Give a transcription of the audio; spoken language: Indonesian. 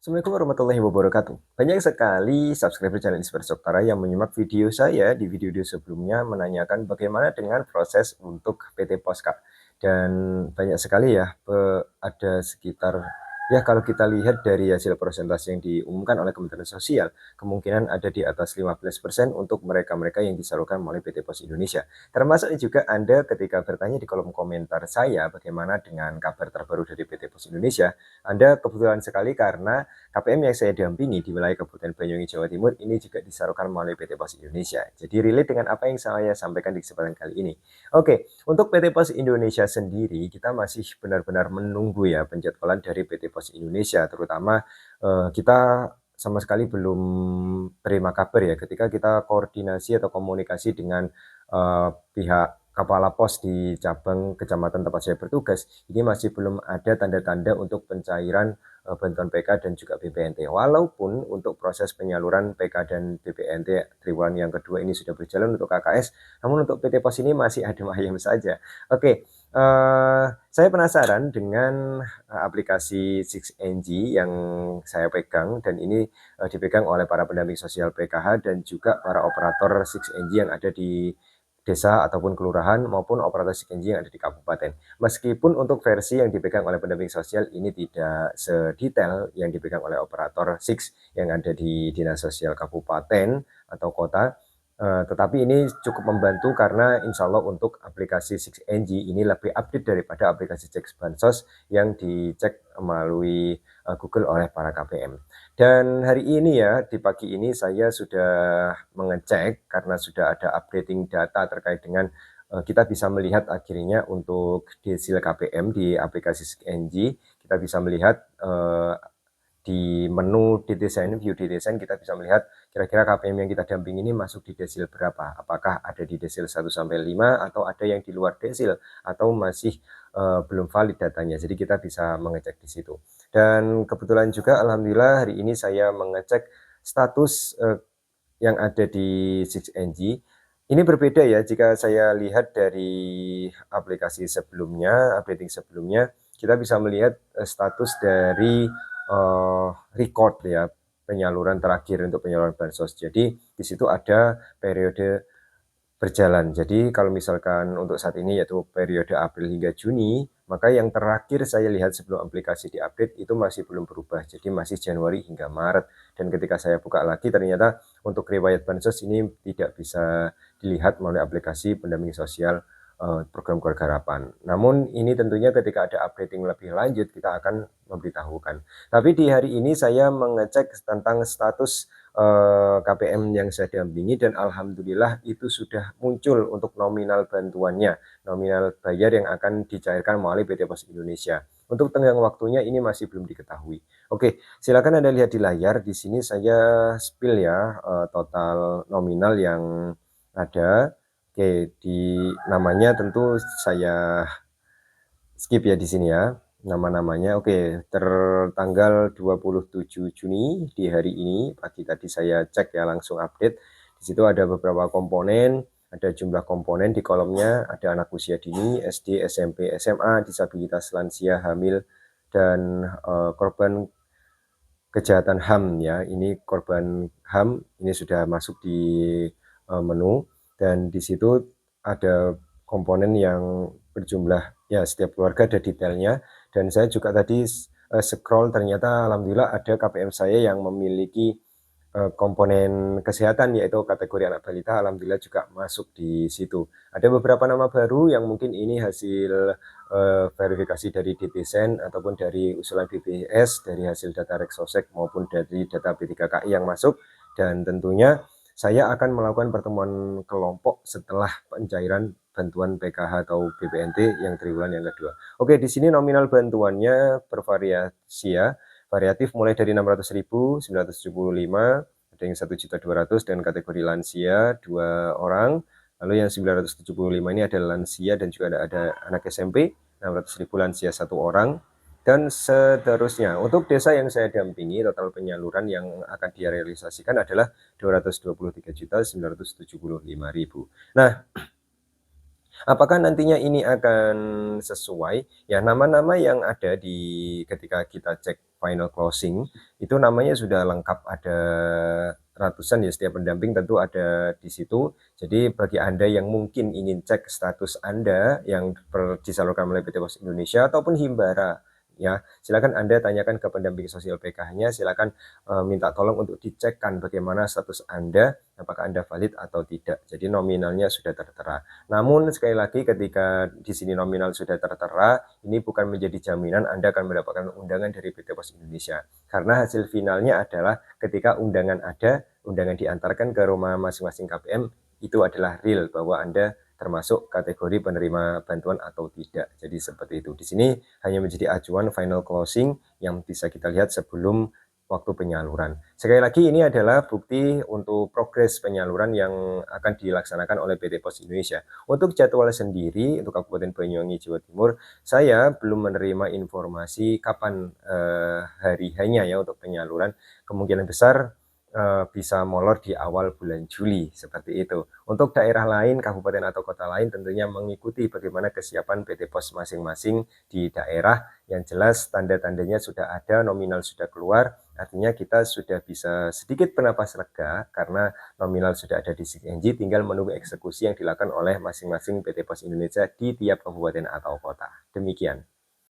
Assalamualaikum warahmatullahi wabarakatuh. Banyak sekali subscriber channel Inspirasi Oktara yang menyimak video saya di video-video sebelumnya menanyakan bagaimana dengan proses untuk PT Pos, Kak. Dan banyak sekali ya, ada sekitar ya kalau kita lihat dari hasil persentase yang diumumkan oleh Kementerian Sosial, kemungkinan ada di atas 15% untuk mereka-mereka yang disalurkan melalui PT Pos Indonesia. Termasuk juga Anda ketika bertanya di kolom komentar saya bagaimana dengan kabar terbaru dari PT Pos Indonesia, Anda kebetulan sekali karena KPM yang saya dampingi di wilayah Kabupaten Banyuwangi, Jawa Timur ini juga disalurkan melalui PT Pos Indonesia. Jadi relate dengan apa yang saya sampaikan di kesempatan kali ini. Oke, untuk PT Pos Indonesia sendiri kita masih benar-benar menunggu ya penjadwalan dari PT Pos Indonesia, terutama kita sama sekali belum terima kabar ya ketika kita koordinasi atau komunikasi dengan pihak kepala pos di cabang kecamatan tempat saya bertugas, ini masih belum ada tanda-tanda untuk pencairan bantuan PK dan juga BPNT. Walaupun untuk proses penyaluran PK dan BPNT triwulan yang kedua ini sudah berjalan untuk KKS, namun untuk PT Pos ini masih adem ayem saja. Oke, saya penasaran dengan aplikasi 6NG yang saya pegang dan ini dipegang oleh para pendamping sosial PKH dan juga para operator 6NG yang ada di desa ataupun kelurahan maupun operator 6NG yang ada di kabupaten. Meskipun untuk versi yang dipegang oleh pendamping sosial ini tidak sedetail yang dipegang oleh operator 6 yang ada di dinas sosial kabupaten atau kota, tetapi ini cukup membantu karena insya Allah untuk aplikasi 6NG ini lebih update daripada aplikasi cek bansos yang dicek melalui Google oleh para KPM. Dan hari ini ya, di pagi ini saya sudah mengecek karena sudah ada updating data terkait dengan kita bisa melihat akhirnya untuk desil KPM di aplikasi SKNG, kita bisa melihat di menu di desain, view di desain kita bisa melihat kira-kira KPM yang kita dampingi ini masuk di desil berapa. Apakah ada di desil 1 sampai 5 atau ada yang di luar desil atau masih belum valid datanya. Jadi kita bisa mengecek di situ. Dan kebetulan juga alhamdulillah hari ini saya mengecek status yang ada di 6NG. Ini berbeda ya jika saya lihat dari aplikasi sebelumnya, updating sebelumnya, kita bisa melihat status dari record ya penyaluran terakhir untuk penyaluran bansos. Jadi di situ ada periode berjalan. Jadi kalau misalkan untuk saat ini yaitu periode April hingga Juni, maka yang terakhir saya lihat sebelum aplikasi diupdate itu masih belum berubah. Jadi masih Januari hingga Maret. Dan ketika saya buka lagi ternyata untuk riwayat bansos ini tidak bisa dilihat melalui aplikasi pendamping sosial program keluarga harapan. Namun ini tentunya ketika ada updating lebih lanjut kita akan memberitahukan. Tapi di hari ini saya mengecek tentang status KPM yang saya dampingi dan alhamdulillah itu sudah muncul untuk nominal bantuannya, nominal bayar yang akan dicairkan melalui PT Pos Indonesia. Untuk tenggang waktunya ini masih belum diketahui. Oke, silakan Anda lihat di layar. Di sini saya spill ya total nominal yang ada. Oke, di namanya tentu saya skip ya di sini ya, nama-namanya. Oke, tertanggal 27 Juni di hari ini, pagi tadi saya cek ya langsung update. Di situ ada beberapa komponen, ada jumlah komponen di kolomnya, ada anak usia dini, SD, SMP, SMA, disabilitas, lansia, hamil, dan korban kejahatan HAM ya. Ini korban HAM ini sudah masuk di menu dan di situ ada komponen yang berjumlah ya setiap keluarga ada detailnya dan saya juga tadi scroll ternyata alhamdulillah ada KPM saya yang memiliki komponen kesehatan yaitu kategori anak balita alhamdulillah juga masuk di situ. Ada beberapa nama baru yang mungkin ini hasil verifikasi dari DPSen ataupun dari usulan BPS, dari hasil data Reksosek maupun dari data B3KI yang masuk dan tentunya saya akan melakukan pertemuan kelompok setelah pencairan bantuan PKH atau BPNT yang triwulan yang kedua. Oke, di sini nominal bantuannya bervariasi ya. Variatif mulai dari 600.000, 975, ada yang 1.200.000 dan kategori lansia 2 orang. Lalu yang 975 ini ada lansia dan juga ada anak SMP, 600.000 lansia 1 orang. Dan seterusnya, untuk desa yang saya dampingi, total penyaluran yang akan direalisasikan adalah 223.975.000. Nah, Apakah nantinya ini akan sesuai? Ya, nama-nama yang ada ketika kita cek final closing, itu namanya sudah lengkap, ada ratusan ya, setiap pendamping tentu ada di situ. Jadi bagi Anda yang mungkin ingin cek status Anda yang disalurkan oleh PT Pos Indonesia ataupun Himbara, ya silakan Anda tanyakan ke pendamping sosial PK-nya, silakan minta tolong untuk dicekkan bagaimana status Anda, apakah Anda valid atau tidak. Jadi nominalnya sudah tertera. Namun sekali lagi ketika di sini nominal sudah tertera, ini bukan menjadi jaminan Anda akan mendapatkan undangan dari PT Pos Indonesia. Karena hasil finalnya adalah ketika undangan ada, undangan diantarkan ke rumah masing-masing KPM, itu adalah real bahwa Anda termasuk kategori penerima bantuan atau tidak. Jadi seperti itu. Di sini hanya menjadi acuan final closing yang bisa kita lihat sebelum waktu penyaluran. Sekali lagi ini adalah bukti untuk progres penyaluran yang akan dilaksanakan oleh PT Pos Indonesia. Untuk jadwal sendiri untuk Kabupaten Banyuwangi, Jawa Timur, saya belum menerima informasi kapan hari hanya ya untuk penyaluran. Kemungkinan besar bisa molor di awal bulan Juli, seperti itu. Untuk daerah lain, kabupaten atau kota lain tentunya mengikuti bagaimana kesiapan PT Pos masing-masing di daerah. Yang jelas tanda-tandanya sudah ada, nominal sudah keluar, artinya kita sudah bisa sedikit bernapas lega karena nominal sudah ada di CNG, tinggal menunggu eksekusi yang dilakukan oleh masing-masing PT Pos Indonesia di tiap kabupaten atau kota. Demikian.